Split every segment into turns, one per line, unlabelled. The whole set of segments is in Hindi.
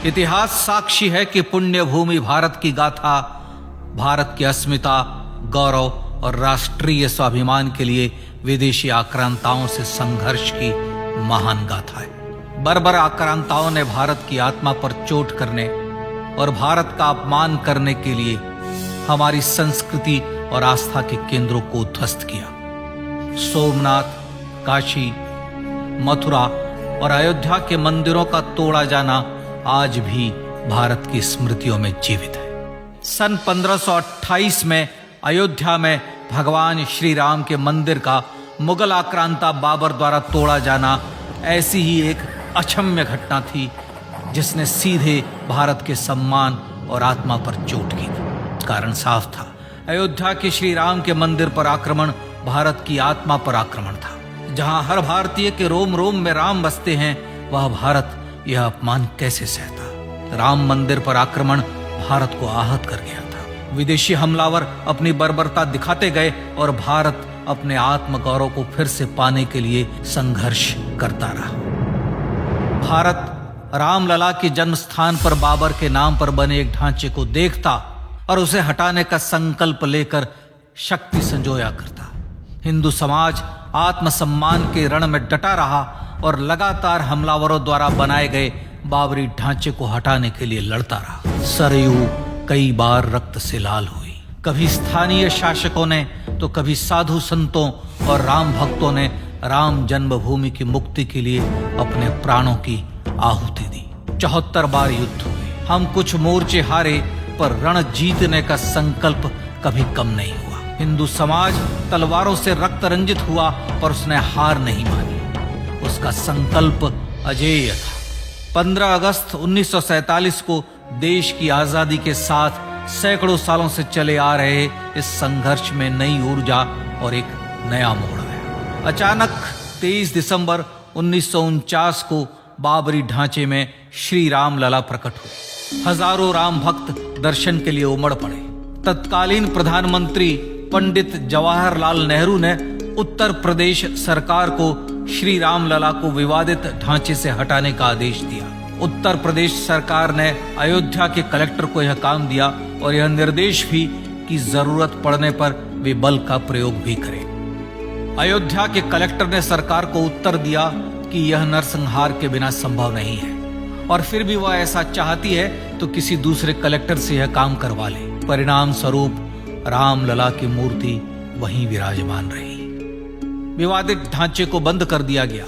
इतिहास साक्षी है कि पुण्य भूमि भारत की गाथा भारत की अस्मिता, गौरव और राष्ट्रीय स्वाभिमान के लिए विदेशी आक्रांताओं से संघर्ष की महान गाथा है। बर्बर आक्रांताओं ने भारत की आत्मा पर चोट करने और भारत का अपमान करने के लिए हमारी संस्कृति और आस्था के केंद्रों को ध्वस्त किया। सोमनाथ, काशी, मथुरा और अयोध्या के मंदिरों का तोड़ा जाना आज भी भारत की स्मृतियों में जीवित है। सन 1528 में अयोध्या में भगवान श्री राम के मंदिर का मुगल आक्रांता बाबर द्वारा तोड़ा जाना ऐसी ही एक अक्षम्य घटना थी जिसने सीधे भारत के सम्मान और आत्मा पर चोट की थी। कारण साफ था, अयोध्या के श्री राम के मंदिर पर आक्रमण भारत की आत्मा पर आक्रमण था। जहां हर भारतीय के रोम रोम में राम बसते हैं, वह भारत यह अपमान कैसे सहता। राम मंदिर पर आक्रमण भारत को आहत कर गया था। विदेशी हमलावर अपनी बर्बरता दिखाते गए और भारत अपने आत्मगौरव को फिर से पाने के लिए संघर्ष करता रहा। भारत रामलला के जन्म स्थान पर बाबर के नाम पर बने एक ढांचे को देखता और उसे हटाने का संकल्प लेकर शक्ति संजोया करता। हिंदू समाज आत्मसम्मान के रण में डटा रहा और लगातार हमलावरों द्वारा बनाए गए बाबरी ढांचे को हटाने के लिए लड़ता रहा। सरयू कई बार रक्त से लाल हुई। कभी स्थानीय शासकों ने तो कभी साधु संतों और राम भक्तों ने राम जन्मभूमि की मुक्ति के लिए अपने प्राणों की आहुति दी। 74 बार युद्ध हुए। हम कुछ मोर्चे हारे, पर रण जीतने का संकल्प कभी कम नहीं हुआ। हिंदू समाज तलवारों से रक्त रंजित हुआ, पर उसने हार नहीं मानी। उसका संकल्प अजेय था। 15 अगस्त 1947 को देश की आजादी के साथ सैकड़ों सालों से चले आ रहे इस संघर्ष में नई ऊर्जा और एक नया मोड़ आया। अचानक 23 दिसंबर 1949 को बाबरी ढांचे में श्री राम लला प्रकट हुए। हजारों राम भक्त दर्शन के लिए उमड़ पड़े। तत्कालीन प्रधानमंत्री पंडित जवाहरलाल नेहरू ने उत्तर प्रदेश सरकार को श्री राम लला को विवादित ढांचे से हटाने का आदेश दिया। उत्तर प्रदेश सरकार ने अयोध्या के कलेक्टर को यह काम दिया और यह निर्देश भी कि जरूरत पड़ने पर वे बल का प्रयोग भी करें। अयोध्या के कलेक्टर ने सरकार को उत्तर दिया कि यह नरसंहार के बिना संभव नहीं है और फिर भी वह ऐसा चाहती है तो किसी दूसरे कलेक्टर से यह काम करवा ले। परिणाम स्वरूप रामलला की मूर्ति वहीं विराजमान रही। विवादित ढांचे को बंद कर दिया गया।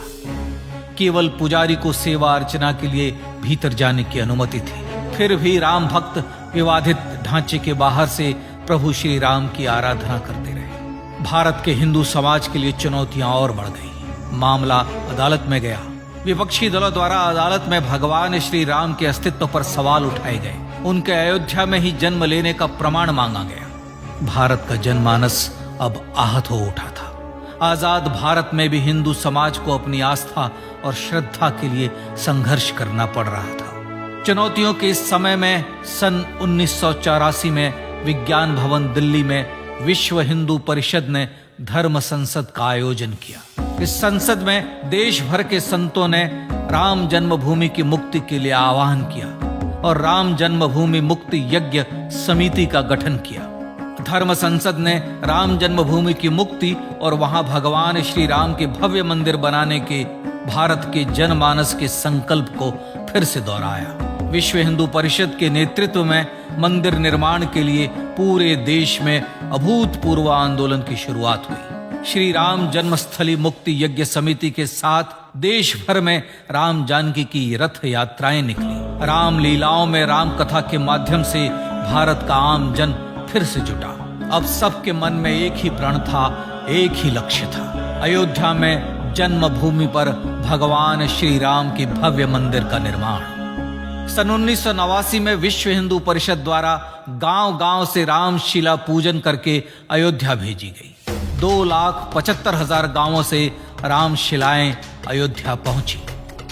केवल पुजारी को सेवा अर्चना के लिए भीतर जाने की अनुमति थी। फिर भी राम भक्त विवादित ढांचे के बाहर से प्रभु श्री राम की आराधना करते रहे। भारत के हिंदू समाज के लिए चुनौतियां और बढ़ गई। मामला अदालत में गया। विपक्षी दलों द्वारा अदालत में भगवान श्री राम के अस्तित्व पर सवाल उठाए गए। उनके अयोध्या में ही जन्म लेने का प्रमाण मांगा गया। भारत का जनमानस अब आहत हो उठा था। आजाद भारत में भी हिंदू समाज को अपनी आस्था और श्रद्धा के लिए संघर्ष करना पड़ रहा था। चुनौतियों के इस समय में सन 1984 में विज्ञान भवन दिल्ली में विश्व हिंदू परिषद ने धर्म संसद का आयोजन किया। इस संसद में देश भर के संतों ने राम जन्मभूमि की मुक्ति के लिए आह्वान किया और राम जन्मभूमि मुक्ति यज्ञ समिति का गठन किया। धर्म संसद ने राम जन्मभूमि की मुक्ति और वहां भगवान श्री राम के भव्य मंदिर बनाने के भारत के जनमानस के संकल्प को फिर से दोहराया। विश्व हिंदू परिषद के नेतृत्व में मंदिर निर्माण के लिए पूरे देश में अभूतपूर्व आंदोलन की शुरुआत हुई। श्री राम जन्मस्थली मुक्ति यज्ञ समिति के साथ देश भर में राम जानकी की रथ यात्राएं निकली। राम लीलाओं में राम कथा के माध्यम से भारत का आम जन फिर से जुटा। अब सबके मन में एक ही प्रण था, एक ही लक्ष्य था। अयोध्या में जन्मभूमि पर भगवान श्री राम के भव्य मंदिर का निर्माण। सन 1989 में विश्व हिंदू परिषद द्वारा गांव-गांव से रामशिला पूजन करके अयोध्या भेजी गई। 2,75,000 गांवों से रामशिलाएं अयोध्या पहुंची।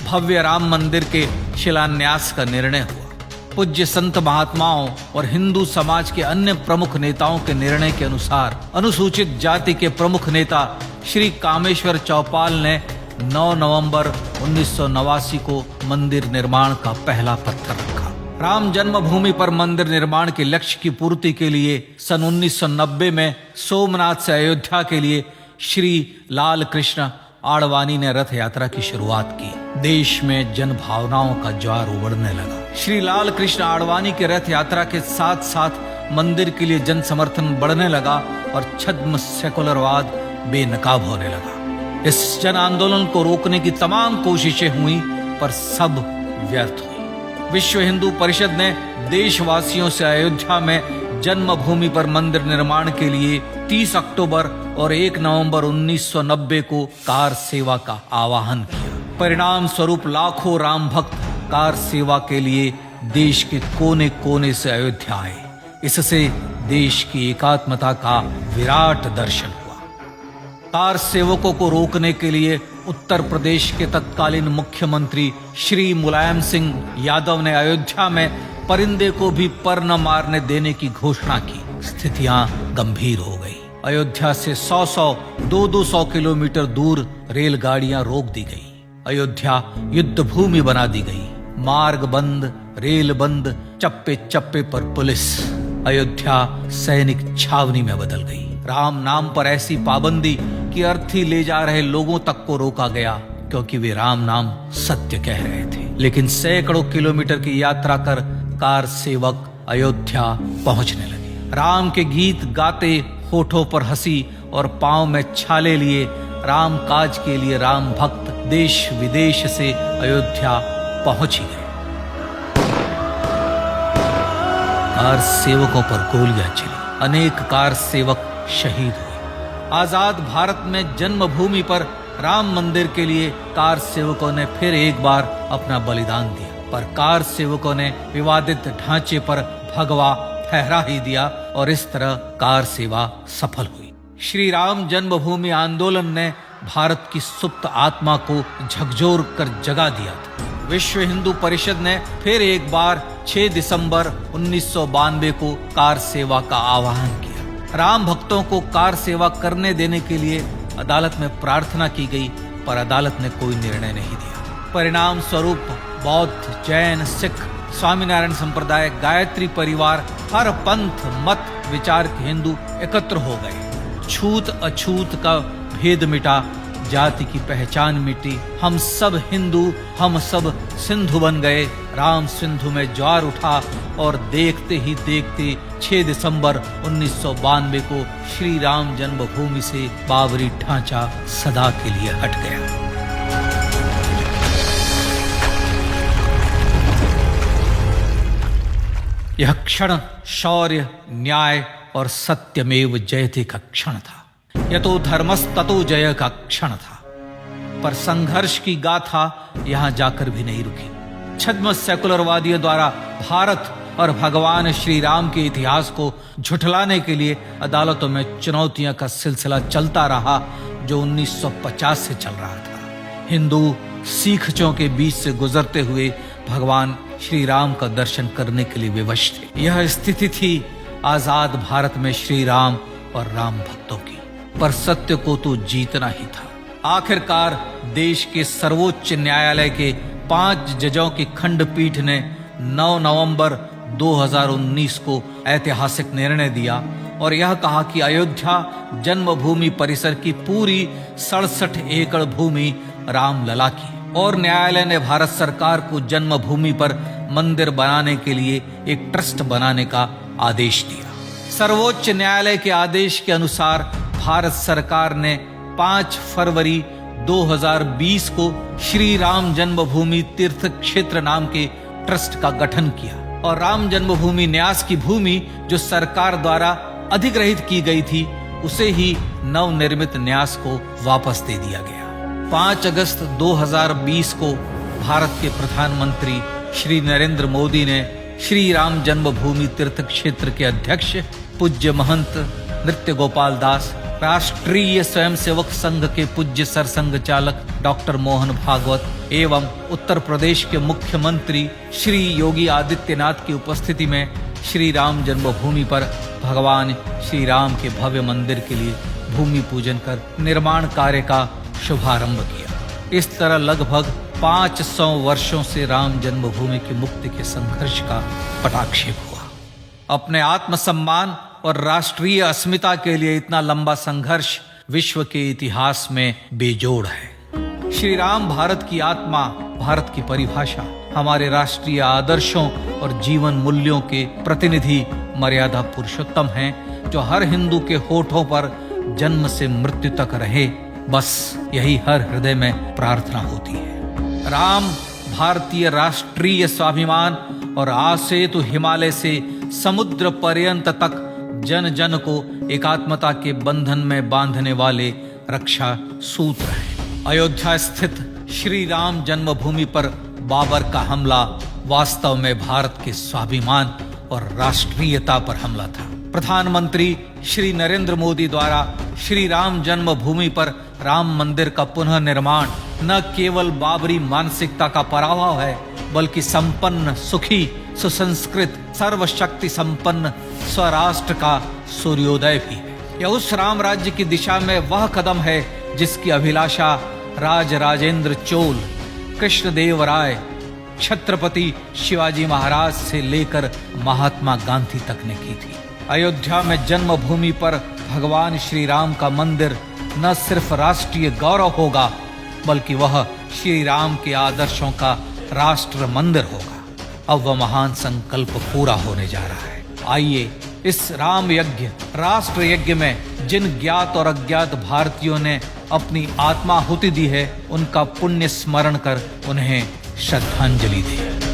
भव्य राम मंदिर के शिलान्यास का निर्णय हुआ। पूज्य संत महात्माओं और हिंदू समाज के अन्य प्रमुख नेताओं के निर्णय के अनुसार अनुसूचित जाति के प्रमुख नेता श्री कामेश्वर चौपाल ने 9 नवंबर 1989 को मंदिर निर्माण का पहला पत्थर रखा। राम जन्मभूमि पर मंदिर निर्माण के लक्ष्य की पूर्ति के लिए सन 1990 में सोमनाथ से अयोध्या के लिए श्री लाल कृष्ण आडवाणी ने रथ यात्रा की शुरुआत की। देश में जन भावनाओं का ज्वार उमड़ने लगा। श्री लाल कृष्ण आडवाणी के रथ यात्रा के साथ साथ मंदिर के लिए जन समर्थन बढ़ने लगा और छद्म सेकुलरवाद बेनकाब होने लगा। इस जन आंदोलन को रोकने की तमाम कोशिशें हुई पर सब व्यर्थ हुई। विश्व हिंदू परिषद ने देशवासियों से अयोध्या में जन्मभूमि पर मंदिर निर्माण के लिए 30 अक्टूबर और 1 नवंबर 1990 को कार सेवा का आह्वान किया। परिणाम स्वरूप लाखों राम भक्त कार सेवा के लिए देश के कोने कोने से अयोध्या आए। इससे देश की एकात्मता का विराट दर्शन हुआ। कार सेवकों को रोकने के लिए उत्तर प्रदेश के तत्कालीन मुख्यमंत्री श्री मुलायम सिंह यादव ने अयोध्या में परिंदे को भी पर न मारने देने की घोषणा की। स्थितियां गंभीर हो गई। अयोध्या से 100 200 किलोमीटर दूर रेलगाड़ियां रोक दी गई। अयोध्या युद्ध भूमि बना दी गई। मार्ग बंद, रेल बंद, चप्पे चप्पे पर पुलिस। अयोध्या सैनिक छावनी में बदल गई। राम नाम पर ऐसी पाबंदी कि अर्थी ले जा रहे लोगों तक को रोका गया क्योंकि वे राम नाम सत्य कह रहे थे। लेकिन सैकड़ों किलोमीटर की यात्रा कर कार सेवक अयोध्या पहुंचने लगे। राम के गीत गाते, होठों पर हंसी और पांव में छाले लिए राम काज के लिए राम भक्त देश विदेश से अयोध्या पहुंच ही गए। कार सेवकों पर गोलियां चली। अनेक कार सेवक शहीद हुए। आजाद भारत में जन्मभूमि पर राम मंदिर के लिए कार सेवकों ने फिर एक बार अपना बलिदान दिया, पर कार सेवकों ने विवादित ढांचे पर भगवा फहरा ही दिया और इस तरह कार सेवा सफल हुई। श्री राम जन्मभूमि आंदोलन ने भारत की सुप्त आत्मा को झकझोर कर जगा दिया था। विश्व हिंदू परिषद ने फिर एक बार 6 दिसंबर 1992 को कार सेवा का आह्वान किया। राम भक्तों को कार सेवा करने देने के लिए अदालत में प्रार्थना की गई, पर अदालत ने कोई निर्णय नहीं दिया। परिणाम स्वरूप बौद्ध, जैन, सिख, स्वामीनारायण संप्रदाय, गायत्री परिवार, हर पंथ मत विचार के हिंदू एकत्र हो गए। छूत अछूत का भेद मिटा, जाति की पहचान मिटी। हम सब हिंदू, हम सब सिंधु बन गए। राम सिंधु में ज्वार उठा और देखते ही देखते 6 दिसंबर 1992 को श्री राम जन्मभूमि से बाबरी ढांचा सदा के लिए हट गया। यह क्षण शौर्य, न्याय और सत्यमेव जयते का क्षण था। यतो धर्मस्ततो जय का क्षण था। पर संघर्ष की गाथा यहां जाकर भी नहीं रुकी। छद्म सेकुलरवादियों द्वारा भारत और भगवान श्री राम के इतिहास को झुठलाने के लिए अदालतों में चुनौतियों का सिलसिला चलता रहा, जो 1950 से चल रहा था। हिंदू सिखों के बीच से गुजरते हुए भगवान श्री राम का दर्शन करने के लिए विवश थे। यह स्थिति थी आजाद भारत में श्री राम और राम भक्तों की। पर सत्य को तो जीतना ही था। आखिरकार देश के सर्वोच्च न्यायालय के 5 जजों की खंडपीठ ने 9 नवंबर 2019 को ऐतिहासिक निर्णय दिया और यह कहा कि अयोध्या जन्मभूमि परिसर की पूरी 67 एकड़ भूमि रामलला की। और न्यायालय ने भारत सरकार को जन्मभूमि पर मंदिर बनाने के लिए एक ट्रस्ट बनाने का आदेश दिया। सर्वोच्च न्यायालय के आदेश के अनुसार भारत सरकार ने 5 फरवरी 2020 को श्री राम जन्मभूमि तीर्थ क्षेत्र नाम के ट्रस्ट का गठन किया और राम जन्मभूमि न्यास की भूमि जो सरकार द्वारा अधिग्रहित की गई थी, उसे ही नवनिर्मित न्यास को वापस दे दिया गया। 5 अगस्त 2020 को भारत के प्रधानमंत्री श्री नरेंद्र मोदी ने श्री राम जन्मभूमि तीर्थ क्षेत्र के अध्यक्ष पूज्य महंत नृत्य गोपाल दास, राष्ट्रीय स्वयंसेवक संघ के पूज्य सरसंघ चालक डॉक्टर मोहन भागवत एवं उत्तर प्रदेश के मुख्यमंत्री श्री योगी आदित्यनाथ की उपस्थिति में श्री राम जन्मभूमि पर भगवान श्री राम के भव्य मंदिर के लिए भूमि पूजन कर निर्माण कार्य का शुभारंभ किया। इस तरह लगभग 500 वर्षों से राम जन्मभूमि की मुक्ति के संघर्ष का पटाक्षेप हुआ। अपने आत्मसम्मान और राष्ट्रीय अस्मिता के लिए इतना लंबा संघर्ष विश्व के इतिहास में बेजोड़ है। श्री राम भारत की आत्मा, भारत की परिभाषा, हमारे राष्ट्रीय आदर्शों और जीवन मूल्यों के प्रतिनिधि मर्यादा पुरुषोत्तम हैं, जो हर हिंदू के होठों पर जन्म से मृत्यु तक रहे। बस यही हर हृदय में प्रार्थना होती है। राम भारतीय राष्ट्रीय स्वाभिमान और आसेतु हिमालय से समुद्र पर्यंत तक जन जन को एकात्मता के बंधन में बांधने वाले रक्षा सूत्र है। अयोध्या स्थित श्री राम जन्मभूमि पर बाबर का हमला वास्तव में भारत के स्वाभिमान और राष्ट्रीयता पर हमला था। प्रधानमंत्री श्री नरेंद्र मोदी द्वारा श्री राम जन्मभूमि पर राम मंदिर का पुनः निर्माण न केवल बाबरी मानसिकता का पराभव है, बल्कि संपन्न, सुखी, सुसंस्कृत, सर्वशक्ति संपन्न स्वराष्ट्र का सूर्योदय भी है। यह उस राम राज्य की दिशा में वह कदम है जिसकी अभिलाषा राज राजेंद्र चोल, कृष्णदेव राय, छत्रपति शिवाजी महाराज से लेकर महात्मा गांधी तक ने की थी। अयोध्या में जन्मभूमि पर भगवान श्री राम का मंदिर न सिर्फ राष्ट्रीय गौरव होगा, बल्कि वह श्री राम के आदर्शों का राष्ट्र मंदिर होगा। अब वह महान संकल्प पूरा होने जा रहा है। आइए इस राम यज्ञ, राष्ट्र यज्ञ में जिन ज्ञात और अज्ञात भारतीयों ने अपनी आत्माहुति दी है, उनका पुण्य स्मरण कर उन्हें श्रद्धांजलि दें।